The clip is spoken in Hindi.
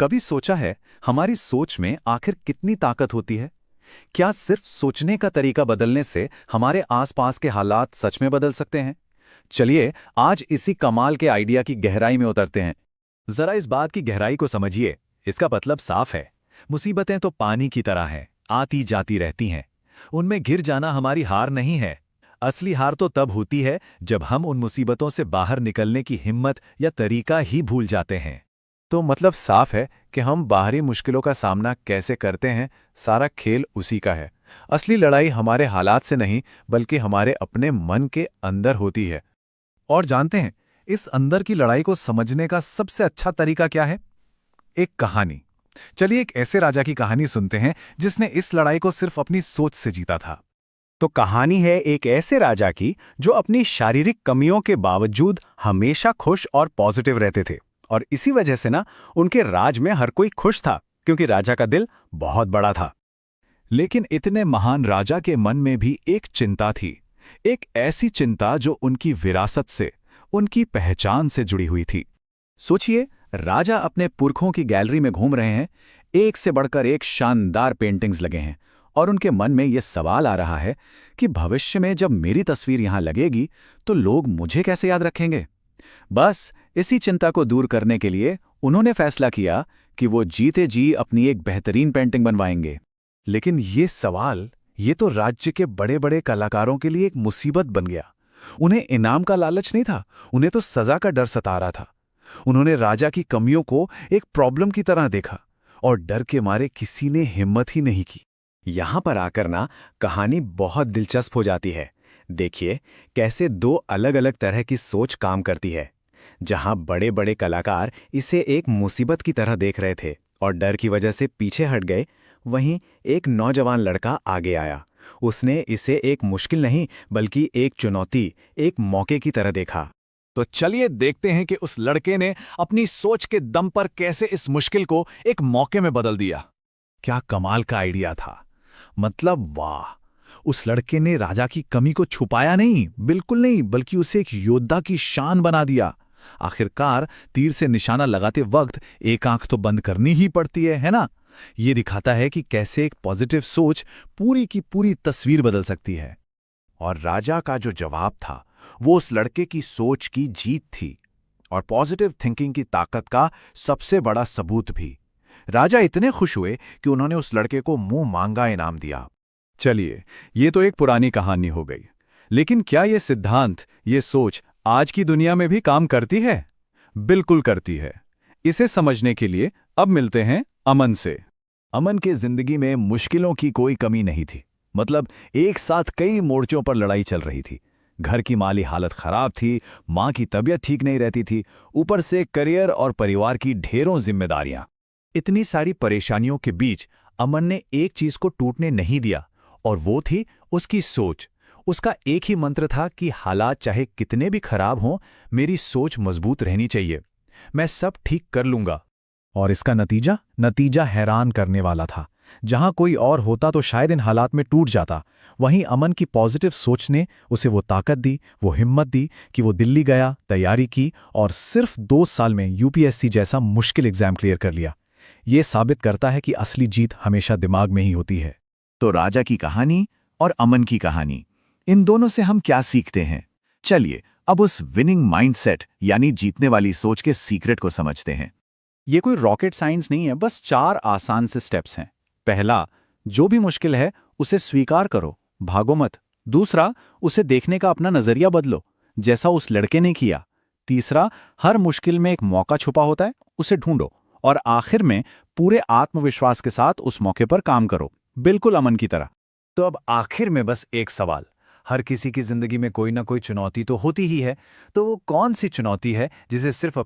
कभी सोचा है हमारी सोच में आखिर कितनी ताकत होती है? क्या सिर्फ सोचने का तरीका बदलने से हमारे आसपास के हालात सच में बदल सकते हैं? चलिए आज इसी कमाल के आइडिया की गहराई में उतरते हैं। जरा इस बात की गहराई को समझिए। इसका मतलब साफ है। मुसीबतें तो पानी की तरह हैं, आती जाती रहती हैं। उनमें घिर जाना हमारी हार नहीं है। असली हार तो तब होती है जब हम उन मुसीबतों से बाहर निकलने की हिम्मत या तरीका ही भूल जाते हैं। तो मतलब साफ है कि हम बाहरी मुश्किलों का सामना कैसे करते हैं, सारा खेल उसी का है। असली लड़ाई हमारे हालात से नहीं बल्कि हमारे अपने मन के अंदर होती है। और जानते हैं इस अंदर की लड़ाई को समझने का सबसे अच्छा तरीका क्या है? एक कहानी। चलिए एक ऐसे राजा की कहानी सुनते हैं जिसने इस लड़ाई को सिर्फ अपनी सोच से जीता था। तो कहानी है एक ऐसे राजा की जो अपनी शारीरिक कमियों के बावजूद हमेशा खुश और पॉजिटिव रहते थे। और इसी वजह से ना उनके राज में हर कोई खुश था, क्योंकि राजा का दिल बहुत बड़ा था। लेकिन इतने महान राजा के मन में भी एक चिंता थी। एक ऐसी चिंता जो उनकी विरासत से, उनकी पहचान से जुड़ी हुई थी। सोचिए, राजा अपने पुरखों की गैलरी में घूम रहे हैं, एक से बढ़कर एक शानदार पेंटिंग्स लगे हैं और उनके मन में यह सवाल आ रहा है कि भविष्य में जब मेरी तस्वीर यहां लगेगी तो लोग मुझे कैसे याद रखेंगे। बस इसी चिंता को दूर करने के लिए उन्होंने फैसला किया कि वो जीते जी अपनी एक बेहतरीन पेंटिंग बनवाएंगे। लेकिन ये सवाल, ये तो राज्य के बड़े बड़े कलाकारों के लिए एक मुसीबत बन गया। उन्हें इनाम का लालच नहीं था, उन्हें तो सजा का डर सता रहा था। उन्होंने राजा की कमियों को एक प्रॉब्लम की तरह देखा और डर के मारे किसी ने हिम्मत ही नहीं की। यहां पर आकर ना कहानी बहुत दिलचस्प हो जाती है। देखिए कैसे दो अलग अलग तरह की सोच काम करती है। जहां बड़े बड़े कलाकार इसे एक मुसीबत की तरह देख रहे थे और डर की वजह से पीछे हट गए, वहीं एक नौजवान लड़का आगे आया। उसने इसे एक मुश्किल नहीं बल्कि एक चुनौती, एक मौके की तरह देखा। तो चलिए देखते हैं कि उस लड़के ने अपनी सोच के दम पर कैसे इस मुश्किल को एक मौके में बदल दिया। क्या कमाल का आइडिया था! मतलब वाह! उस लड़के ने राजा की कमी को छुपाया नहीं, बिल्कुल नहीं, बल्कि उसे एक योद्धा की शान बना दिया। आखिरकार तीर से निशाना लगाते वक्त एक आंख तो बंद करनी ही पड़ती है ना? ये दिखाता है कि कैसे एक पॉजिटिव सोच पूरी की पूरी तस्वीर बदल सकती है। और राजा का जो जवाब था वो उस लड़के की सोच की जीत थी और पॉजिटिव थिंकिंग की ताकत का सबसे बड़ा सबूत भी। राजा इतने खुश हुए कि उन्होंने उस लड़के को मुंह मांगा इनाम दिया। चलिए, ये तो एक पुरानी कहानी हो गई, लेकिन क्या ये सिद्धांत, ये सोच आज की दुनिया में भी काम करती है? बिल्कुल करती है। इसे समझने के लिए अब मिलते हैं अमन से। अमन के जिंदगी में मुश्किलों की कोई कमी नहीं थी। मतलब एक साथ कई मोर्चों पर लड़ाई चल रही थी। घर की माली हालत खराब थी, मां की तबीयत ठीक नहीं रहती थी, ऊपर से करियर और परिवार की ढेरों जिम्मेदारियां। इतनी सारी परेशानियों के बीच अमन ने एक चीज को टूटने नहीं दिया, और वो थी उसकी सोच। उसका एक ही मंत्र था कि हालात चाहे कितने भी खराब हों, मेरी सोच मजबूत रहनी चाहिए। मैं सब ठीक कर लूंगा। और इसका नतीजा हैरान करने वाला था। जहां कोई और होता तो शायद इन हालात में टूट जाता, वहीं अमन की पॉजिटिव सोच ने उसे वो ताकत दी, वो हिम्मत दी कि वो दिल्ली गया, तैयारी की और सिर्फ 2 साल में यूपीएससी जैसा मुश्किल एग्जाम क्लियर कर लिया। ये साबित करता है कि असली जीत हमेशा दिमाग में ही होती है। तो राजा की कहानी और अमन की कहानी, इन दोनों से हम क्या सीखते हैं? चलिए अब उस विनिंग माइंडसेट यानी जीतने वाली सोच के सीक्रेट को समझते हैं। ये कोई रॉकेट साइंस नहीं है, बस 4 आसान से स्टेप्स हैं। पहला, जो भी मुश्किल है उसे स्वीकार करो, भागो मत। दूसरा, उसे देखने का अपना नजरिया बदलो, जैसा उस लड़के ने किया। तीसरा, हर मुश्किल में एक मौका छुपा होता है, उसे ढूंढो। और आखिर में पूरे आत्मविश्वास के साथ उस मौके पर काम करो, बिल्कुल अमन की तरह। तो अब आखिर में बस एक सवाल, हर किसी की जिंदगी में कोई ना कोई चुनौती तो होती ही है, तो वो कौन सी चुनौती है जिसे सिर्फ